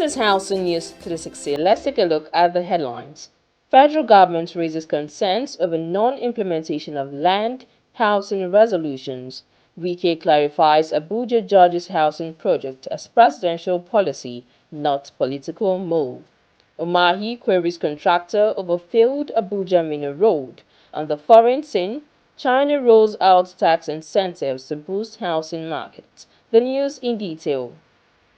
This is Housing News 360. Let's take a look at the headlines. Federal government raises concerns over non-implementation of land housing resolutions. VK clarifies Abuja judges housing project as presidential policy, not political move. Umahi queries contractor over failed Abuja Mina Road. On the foreign scene, China rolls out tax incentives to boost housing markets. The news in detail.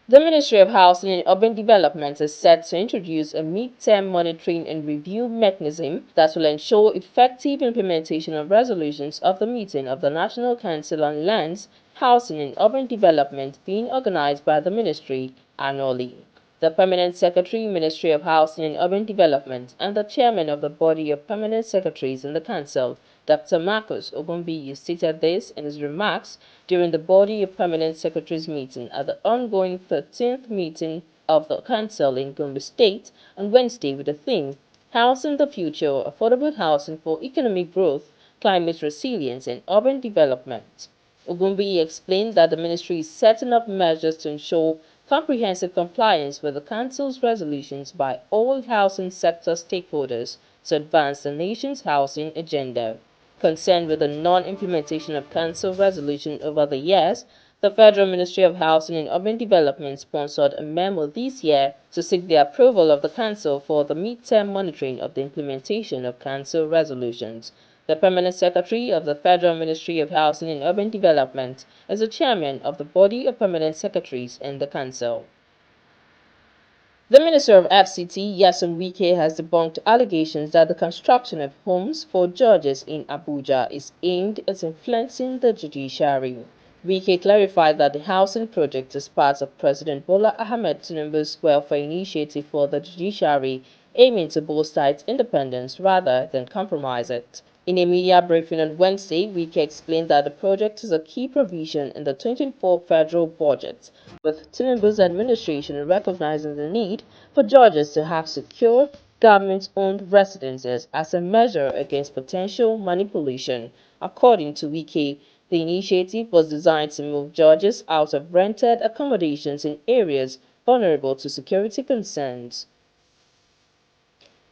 The Ministry of Housing and Urban Development is set to introduce a mid-term monitoring and review mechanism that will ensure effective implementation of resolutions of the meeting of the National Council on Lands, Housing and Urban Development being organized by the ministry annually. The Permanent Secretary, Ministry of Housing and Urban Development, and the Chairman of the Body of Permanent Secretaries in the Council, Dr. Marcus Ogunbiyi, stated this in his remarks during the Body of Permanent Secretaries meeting at the ongoing 13th meeting of the Council in Gombe State on Wednesday with the theme, Housing the Future, Affordable Housing for Economic Growth, Climate Resilience and Urban Development. Ogunbiyi explained that the ministry is setting up measures to ensure comprehensive compliance with the Council's resolutions by all housing sector stakeholders to advance the nation's housing agenda. Concerned with the non-implementation of Council resolution over the years, the Federal Ministry of Housing and Urban Development sponsored a memo this year to seek the approval of the Council for the mid-term monitoring of the implementation of Council resolutions. The Permanent Secretary of the Federal Ministry of Housing and Urban Development is the chairman of the Body of Permanent Secretaries in the Council. The Minister of FCT, Yasun Wike, has debunked allegations that the construction of homes for judges in Abuja is aimed at influencing the judiciary. Wike clarified that the housing project is part of President Bola Ahmed Tinubu's welfare initiative for the judiciary, aiming to bolster its independence rather than compromise it. In a media briefing on Wednesday, Wike explained that the project is a key provision in the 2024 federal budget, with Tinubu's administration recognizing the need for judges to have secure, government-owned residences as a measure against potential manipulation. According to Wike, the initiative was designed to move judges out of rented accommodations in areas vulnerable to security concerns.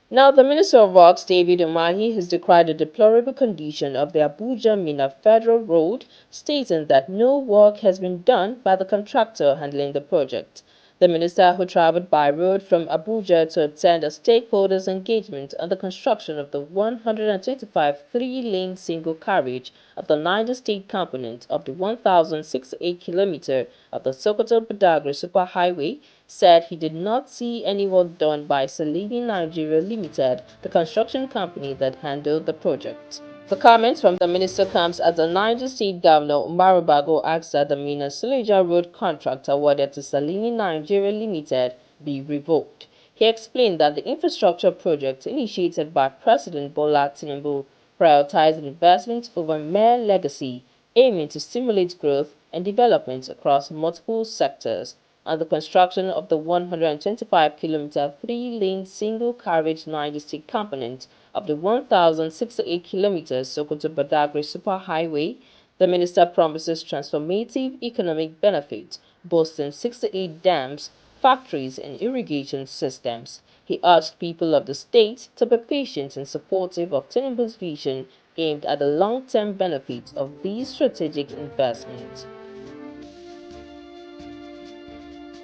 Now, the Minister of Works, David Umahi, has decried the deplorable condition of the Abuja-Mina Federal Road, stating that no work has been done by the contractor handling the project. The minister, who traveled by road from Abuja to attend a stakeholders' engagement on the construction of the 125 three-lane single carriage of the Niger State component of the 1,068 kilometer of the Sokoto-Badagry Superhighway, said he did not see any work done by Salini Nigeria Limited, the construction company that handled the project. The comment from the minister comes as the Niger State Governor Umaru Bago asked that the Mina Suleja Road contract awarded to Salini Nigeria Limited be revoked. He explained that the infrastructure project initiated by President Bola Tinubu prioritized investment over mere legacy, aiming to stimulate growth and development across multiple sectors, and the construction of the 125-kilometer three-lane single-carriage Niger State component of the 1,068 kilometers Sokoto-Badagry Superhighway. The minister promises transformative economic benefits, boasting 68 dams, factories, and irrigation systems. He urged people of the state to be patient and supportive of Tinubu's vision aimed at the long-term benefits of these strategic investments.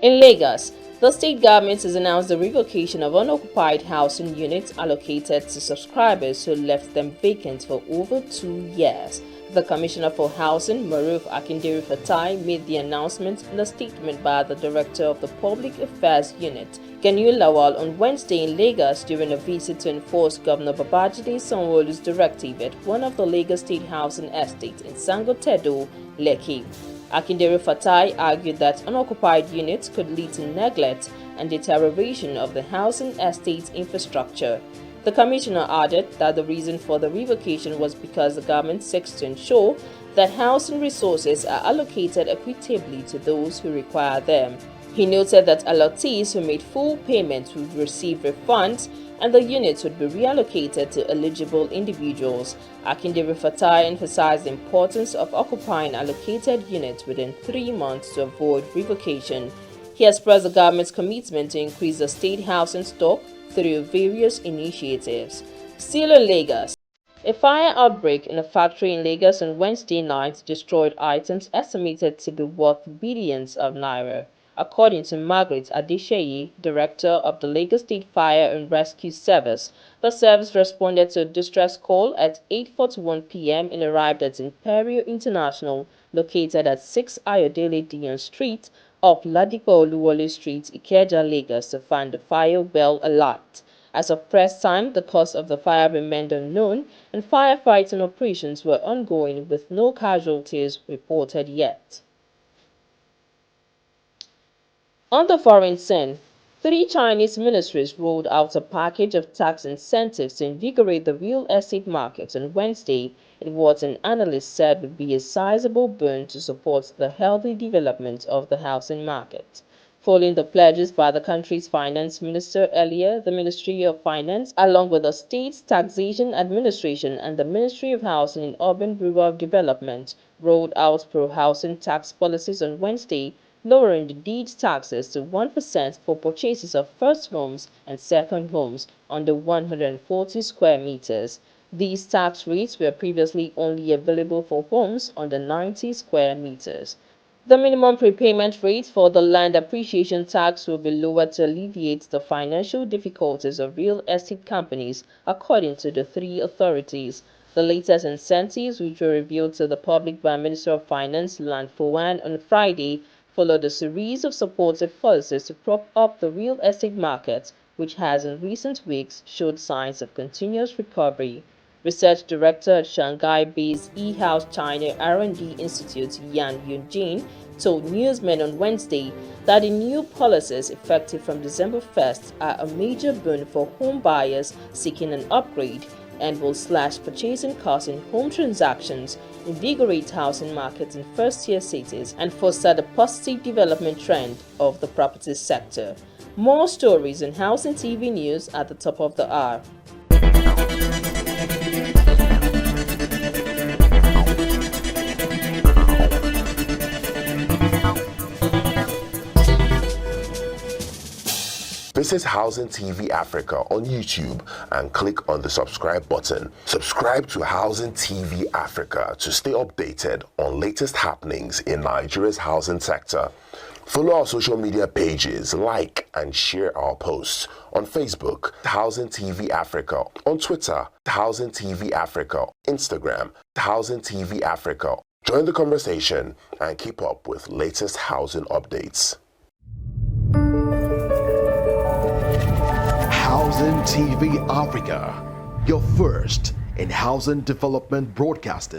In Lagos, the state government has announced the revocation of unoccupied housing units allocated to subscribers who left them vacant for over 2 years. The Commissioner for Housing, Maruf Akindiri Fatai, made the announcement in a statement by the Director of the Public Affairs Unit, Ganu Lawal, on Wednesday in Lagos during a visit to enforce Governor Babajide Sanwo-Olu's directive at one of the Lagos State housing estates in Sangotedo, Lekki. Akindiri Fatai argued that unoccupied units could lead to neglect and deterioration of the housing estate's infrastructure. The commissioner added that the reason for the revocation was because the government seeks to ensure that housing resources are allocated equitably to those who require them. He noted that allottees who made full payments would receive refunds and the units would be reallocated to eligible individuals. Akindiri Fatai emphasized the importance of occupying allocated units within 3 months to avoid revocation. He expressed the government's commitment to increase the state housing stock through various initiatives. Still in Lagos, a fire outbreak in a factory in Lagos on Wednesday night destroyed items estimated to be worth billions of naira. According to Margaret Adeshaye, director of the Lagos State Fire and Rescue Service, the service responded to a distress call at 8:41 p.m. and arrived at Imperial International, located at 6 Ayodele Dion Street off Ladipo Oluwole Street, Ikeja, Lagos, to find the fire well alight. As of press time, the cause of the fire remained unknown, and firefighting operations were ongoing with no casualties reported yet. On the foreign scene, three Chinese ministries rolled out a package of tax incentives to invigorate the real estate market on Wednesday in what an analyst said would be a sizable boon to support the healthy development of the housing market. Following the pledges by the country's finance minister earlier, the Ministry of Finance, along with the State's Taxation Administration and the Ministry of Housing and Urban Rural Development, rolled out pro-housing tax policies on Wednesday, lowering the deed taxes to 1% for purchases of first homes and second homes under 140 square meters. These tax rates were previously only available for homes under 90 square meters. The minimum prepayment rate for the land appreciation tax will be lowered to alleviate the financial difficulties of real estate companies, according to the three authorities. The latest incentives, which were revealed to the public by Minister of Finance Lan Fowan on Friday, followed a series of supportive policies to prop up the real estate market, which has in recent weeks showed signs of continuous recovery. Research Director at Shanghai-based E-House China R&D Institute Yan Yunjin told newsmen on Wednesday that the new policies effective from December 1st are a major boon for home buyers seeking an upgrade and will slash purchasing costs in home transactions, invigorate housing markets in first-tier cities, and foster the positive development trend of the property sector. More stories in Housing TV News at the top of the hour. Visit Housing TV Africa on YouTube and click on the subscribe button. Subscribe to Housing TV Africa to stay updated on latest happenings in Nigeria's housing sector. Follow our social media pages, like and share our posts on Facebook, Housing TV Africa, on Twitter, Housing TV Africa, Instagram, Housing TV Africa. Join the conversation and keep up with latest housing updates. Housing TV Africa, your first in housing development broadcasting.